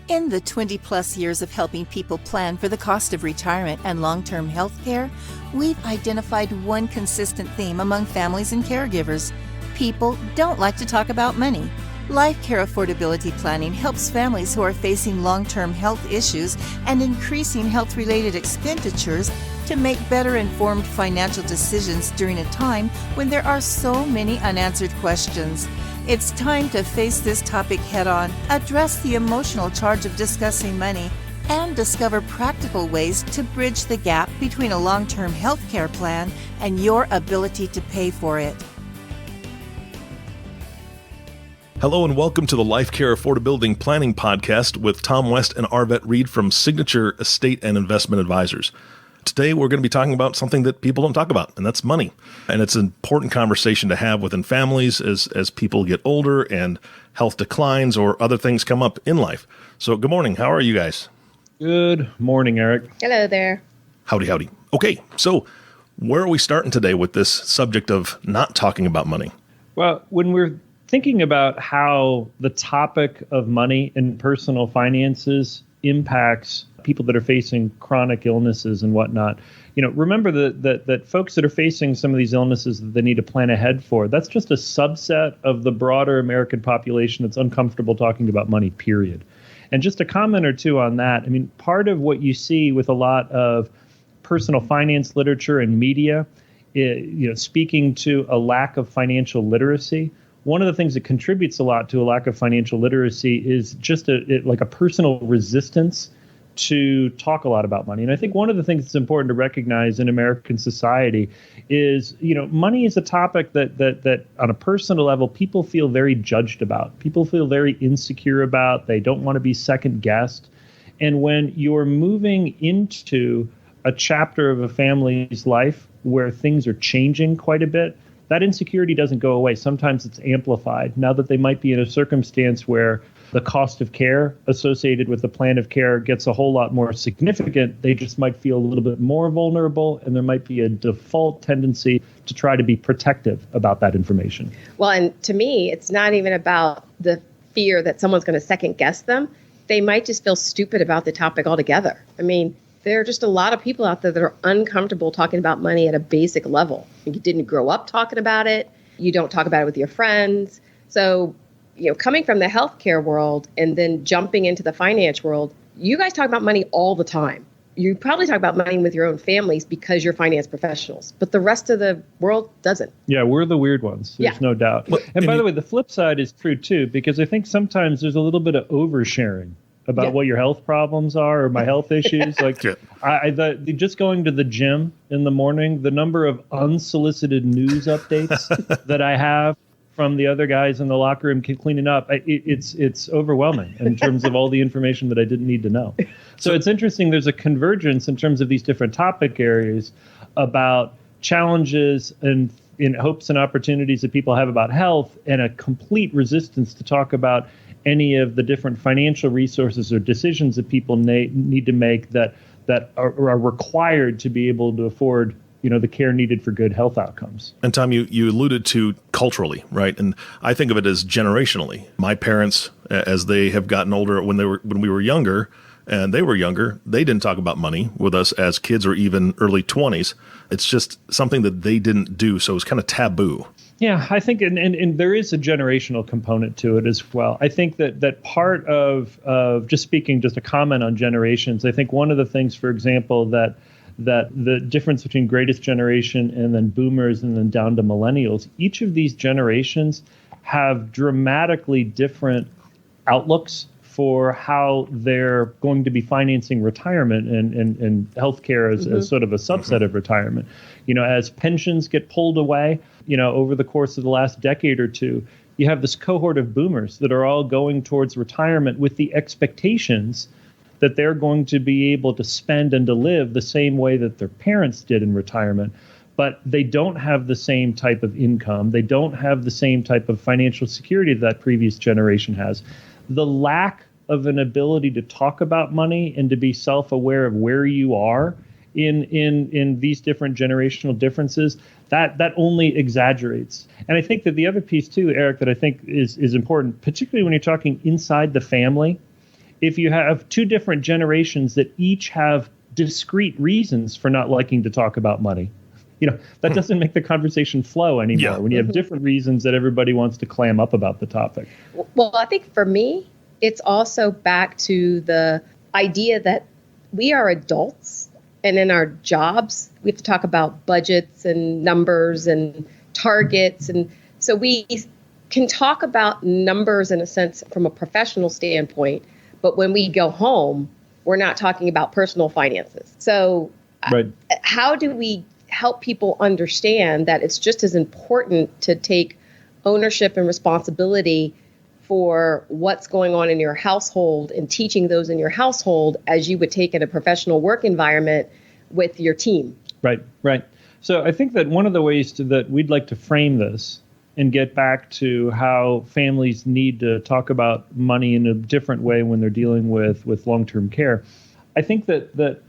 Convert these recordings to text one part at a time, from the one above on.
In the 20-plus years of helping people plan for the cost of retirement and long-term health care, we've identified one consistent theme among families and caregivers. People don't like to talk about money. Lifecare Affordability Planning helps families who are facing long-term health issues and increasing health-related expenditures to make better informed financial decisions during a time when there are so many unanswered questions. It's time to face this topic head-on, address the emotional charge of discussing money, and discover practical ways to bridge the gap between a long-term health care plan and your ability to pay for it. Hello and welcome to the Lifecare Affordability Planning Podcast with Tom, West and Arvette Reid from Signature Estate and Investment Advisors. Today, we're going to be talking about something that people don't talk about, and that's money. And it's an important conversation to have within families as people get older and health declines or other things come up in life. So good morning. How are you guys? Good morning, Eric. Hello there. Howdy, howdy. Okay, so where are we starting today with this subject of not talking about money? Well, when we're thinking about how the topic of money and personal finances impacts people that are facing chronic illnesses and whatnot, remember that folks that are facing some of these illnesses that they need to plan ahead for, that's just a subset of the broader American population that's uncomfortable talking about money, period. And just a comment or two on that. Part of what you see with a lot of personal finance literature and media, speaking to a lack of financial literacy. One of the things that contributes a lot to a lack of financial literacy is just a personal resistance to talk a lot about money. And I think one of the things that's important to recognize in American society is, money is a topic that on a personal level, people feel very judged about. People feel very insecure about. They don't want to be second guessed. And when you're moving into a chapter of a family's life where things are changing quite a bit, that insecurity doesn't go away. Sometimes it's amplified. Now that they might be in a circumstance where the cost of care associated with the plan of care gets a whole lot more significant, they just might feel a little bit more vulnerable, and there might be a default tendency to try to be protective about that information. Well, and to me, it's not even about the fear that someone's going to second guess them. They might just feel stupid about the topic altogether. There are just a lot of people out there that are uncomfortable talking about money at a basic level. You didn't grow up talking about it. You don't talk about it with your friends. So, coming from the healthcare world and then jumping into the finance world, you guys talk about money all the time. You probably talk about money with your own families because you're finance professionals, but the rest of the world doesn't. Yeah, we're the weird ones. There's no doubt. And by the way, the flip side is true too, because I think sometimes there's a little bit of oversharing about what your health problems are or my health issues. Just going to the gym in the morning, the number of unsolicited news updates that I have from the other guys in the locker room cleaning up, it's overwhelming in terms of all the information that I didn't need to know. So it's interesting. There's a convergence in terms of these different topic areas about challenges and in hopes and opportunities that people have about health, and a complete resistance to talk about any of the different financial resources or decisions that people need to make that are required to be able to afford the care needed for good health outcomes. And Tom, you alluded to culturally, right? And I think of it as generationally. My parents, as they have gotten older, when we were younger, and they were younger, they didn't talk about money with us as kids or even early 20s. It's just something that they didn't do, so it was kind of taboo. Yeah, I think, and there is a generational component to it as well. I think that part of just a comment on generations, I think one of the things, for example, that the difference between greatest generation and then boomers and then down to millennials, each of these generations have dramatically different outlooks for how they're going to be financing retirement and healthcare as sort of a subset of retirement. As pensions get pulled away, over the course of the last decade or two, you have this cohort of boomers that are all going towards retirement with the expectations that they're going to be able to spend and to live the same way that their parents did in retirement. But they don't have the same type of income. They don't have the same type of financial security that previous generation has. The lack of an ability to talk about money and to be self-aware of where you are in these different generational differences, that only exaggerates. And I think that the other piece too, Eric, that I think is important, particularly when you're talking inside the family, if you have two different generations that each have discrete reasons for not liking to talk about money, that doesn't make the conversation flow anymore when you have different reasons that everybody wants to clam up about the topic. Well, I think for me, it's also back to the idea that we are adults, and in our jobs, we have to talk about budgets and numbers and targets. And so we can talk about numbers in a sense from a professional standpoint, but when we go home, we're not talking about personal finances. So how do we help people understand that it's just as important to take ownership and responsibility for what's going on in your household and teaching those in your household as you would take in a professional work environment with your team? Right. So I think that one of the ways that we'd like to frame this and get back to how families need to talk about money in a different way when they're dealing with long-term care. I think that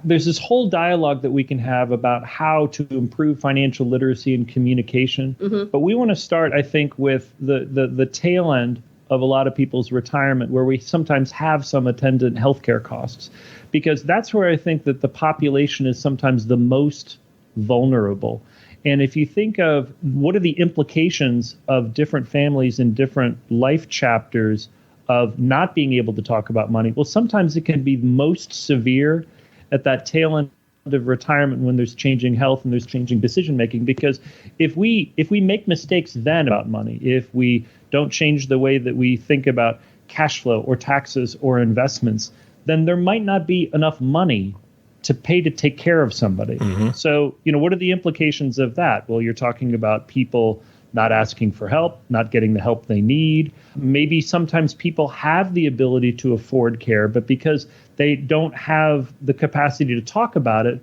there's this whole dialogue that we can have about how to improve financial literacy and communication. But we want to start, I think, with the tail end of a lot of people's retirement, where we sometimes have some attendant healthcare costs, because that's where I think that the population is sometimes the most vulnerable. And if you think of what are the implications of different families in different life chapters of not being able to talk about money, well, sometimes it can be most severe at that tail end of retirement when there's changing health and there's changing decision making. Because if we make mistakes then about money, if we don't change the way that we think about cash flow or taxes or investments, then there might not be enough money to pay to take care of somebody. So, what are the implications of that? Well, you're talking about people not asking for help, not getting the help they need. Maybe sometimes people have the ability to afford care, but because they don't have the capacity to talk about it,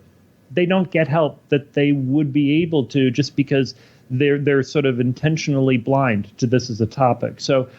they don't get help that they would be able to, just because they're sort of intentionally blind to this as a topic. So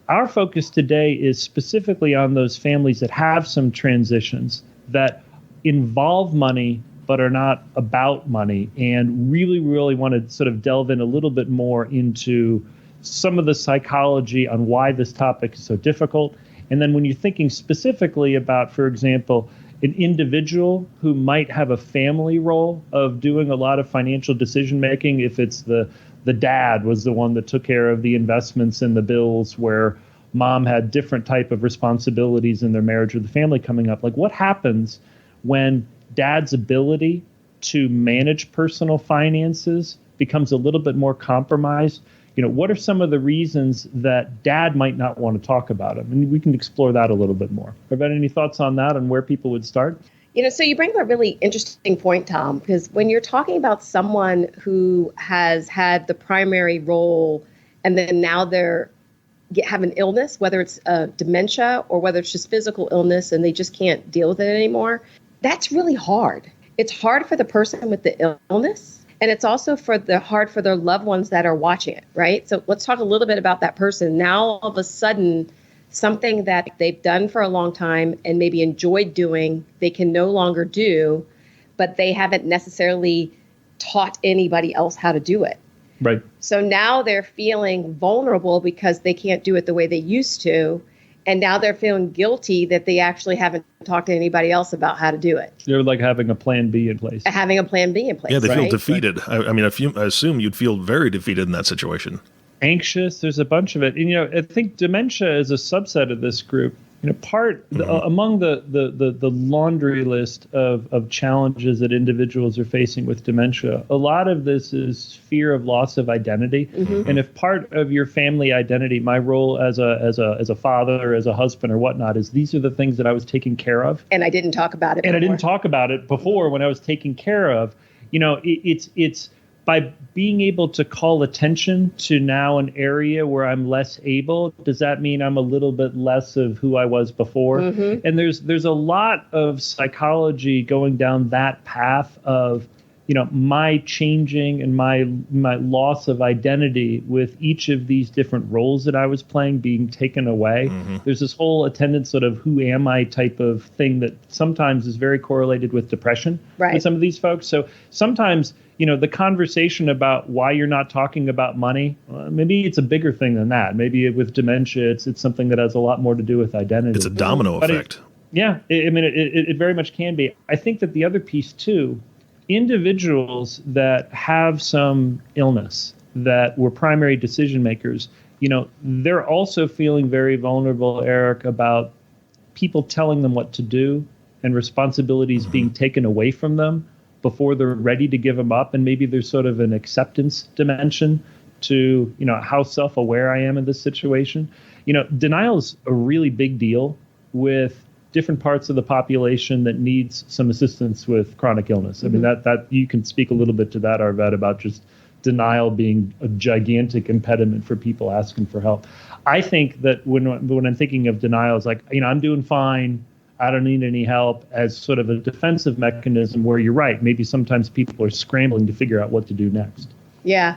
our focus today is specifically on those families that have some transitions that involve money but are not about money, and really, really want to sort of delve in a little bit more into some of the psychology on why this topic is so difficult. And then when you're thinking specifically about, for example, an individual who might have a family role of doing a lot of financial decision making, if it's the dad was the one that took care of the investments and the bills, where mom had different type of responsibilities in their marriage or the family coming up, like what happens when dad's ability to manage personal finances becomes a little bit more compromised? What are some of the reasons that dad might not want to talk about it? And we can explore that a little bit more. Arvette, any thoughts on that, on where people would start? So you bring up a really interesting point, Tom, because when you're talking about someone who has had the primary role and then now have an illness, whether it's dementia or whether it's just physical illness and they just can't deal with it anymore, that's really hard. It's hard for the person with the illness, and it's also hard for their loved ones that are watching it, right? So let's talk a little bit about that person. Now, all of a sudden, something that they've done for a long time and maybe enjoyed doing, they can no longer do, but they haven't necessarily taught anybody else how to do it. Right. So now they're feeling vulnerable because they can't do it the way they used to. And now they're feeling guilty that they actually haven't talked to anybody else about how to do it. They're like having a plan B in place. Having a plan B in place. Yeah, they right? feel defeated. I mean, I assume you'd feel very defeated in that situation. Anxious. There's a bunch of it. And, I think dementia is a subset of this group. Among the laundry list of challenges that individuals are facing with dementia, a lot of this is fear of loss of identity. And if part of your family identity, my role as a father, as a husband or whatnot, is these are the things that I was taking care of. And I didn't talk about it before. I didn't talk about it before when I was taking care of, it's by being able to call attention to now an area where I'm less able, does that mean I'm a little bit less of who I was before? And there's a lot of psychology going down that path of my changing and my loss of identity with each of these different roles that I was playing being taken away. There's this whole attendant sort of who am I type of thing that sometimes is very correlated with depression with some of these folks. So sometimes, the conversation about why you're not talking about money, maybe it's a bigger thing than that. Maybe with dementia, it's something that has a lot more to do with identity. It's a domino effect. It very much can be. I think that the other piece too, individuals that have some illness that were primary decision makers, they're also feeling very vulnerable, Eric, about people telling them what to do and responsibilities being taken away from them before they're ready to give them up. And maybe there's sort of an acceptance dimension to, how self-aware I am in this situation. Denial is a really big deal with different parts of the population that needs some assistance with chronic illness. I mean, that you can speak a little bit to that, Arvette, about just denial being a gigantic impediment for people asking for help. I think that when I'm thinking of denial, it's like, I'm doing fine, I don't need any help, as sort of a defensive mechanism where you're right. Maybe sometimes people are scrambling to figure out what to do next. Yeah.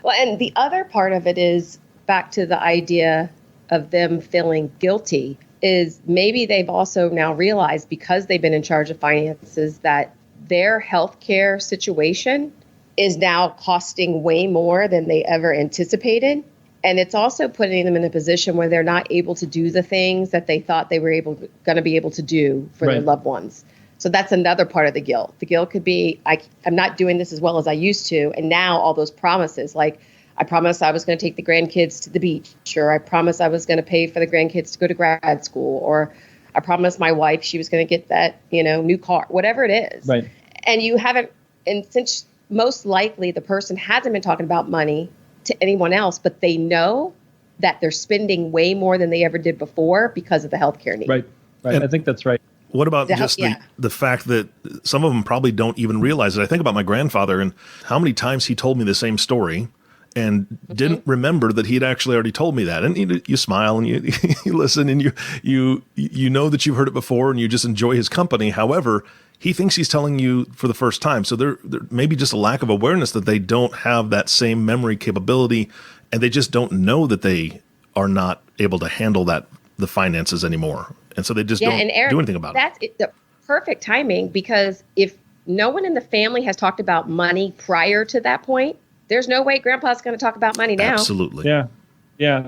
Well, and the other part of it is back to the idea of them feeling guilty is maybe they've also now realized, because they've been in charge of finances, that their healthcare situation is now costing way more than they ever anticipated. And it's also putting them in a position where they're not able to do the things that they thought they were going to be able to do for their loved ones. So that's another part of the guilt. The guilt could be, I'm not doing this as well as I used to. And now all those promises, like I promised I was going to take the grandkids to the beach, or I promised I was going to pay for the grandkids to go to grad school, or I promised my wife she was going to get that, new car, whatever it is. Right. And you haven't, and since most likely the person hasn't been talking about money to anyone else, but they know that they're spending way more than they ever did before because of the healthcare need. Right. And I think that's right. What about the fact that some of them probably don't even realize it? I think about my grandfather and how many times he told me the same story and didn't remember that he'd actually already told me that. And you smile and you listen and you know that you've heard it before and you just enjoy his company. However, he thinks he's telling you for the first time. So there may be just a lack of awareness that they don't have that same memory capability, and they just don't know that they are not able to handle the finances anymore. And so they just don't do anything about it. That's the perfect timing, because if no one in the family has talked about money prior to that point, there's no way Grandpa's going to talk about money now. Absolutely. Yeah.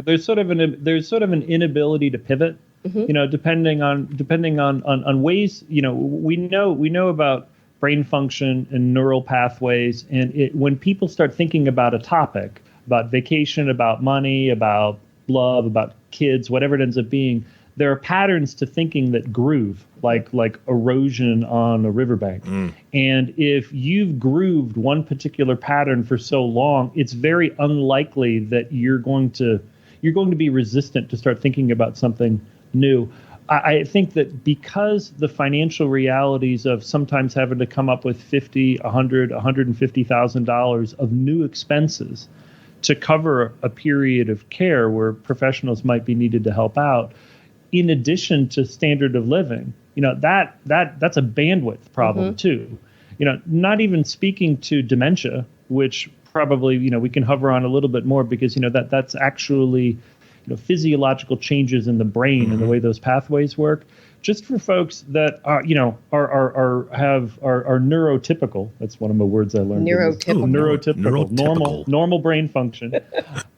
There's sort of an inability to pivot. Depending on ways, we know about brain function and neural pathways. And when people start thinking about a topic, about vacation, about money, about love, about kids, whatever it ends up being, there are patterns to thinking that groove, like erosion on a riverbank. And if you've grooved one particular pattern for so long, it's very unlikely that you're going to be resistant to start thinking about something new. I think that because the financial realities of sometimes having to come up with $50,000, $100,000, $150,000 of new expenses to cover a period of care where professionals might be needed to help out, in addition to standard of living, that's a bandwidth problem too. Not even speaking to dementia, which probably we can hover on a little bit more, because that's actually physiological changes in the brain and the way those pathways work. Just for folks that are neurotypical. That's one of my words I learned. Neurotypical. Normal brain function.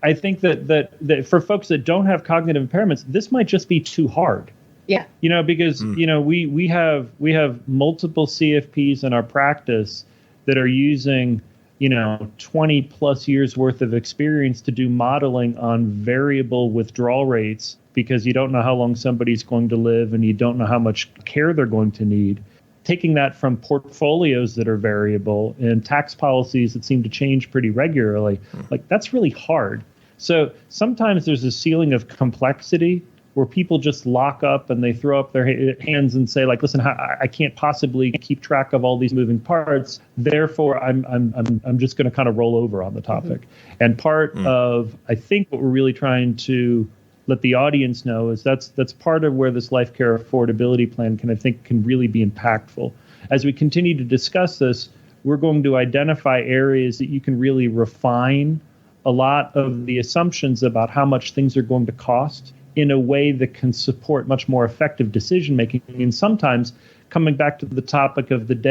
I think that for folks that don't have cognitive impairments, this might just be too hard. Yeah. Because we have multiple CFPs in our practice that are using 20 plus years worth of experience to do modeling on variable withdrawal rates, because you don't know how long somebody's going to live and you don't know how much care they're going to need. Taking that from portfolios that are variable and tax policies that seem to change pretty regularly, that's really hard. So sometimes there's a ceiling of complexity where people just lock up and they throw up their hands and say, listen, I can't possibly keep track of all these moving parts. Therefore, I'm just going to kind of roll over on the topic. And part of, I think, what we're really trying to let the audience know is that's part of where this Lifecare affordability plan can really be impactful. As we continue to discuss this, we're going to identify areas that you can really refine a lot of the assumptions about how much things are going to cost in a way that can support much more effective decision making. And sometimes, coming back to the topic of the day,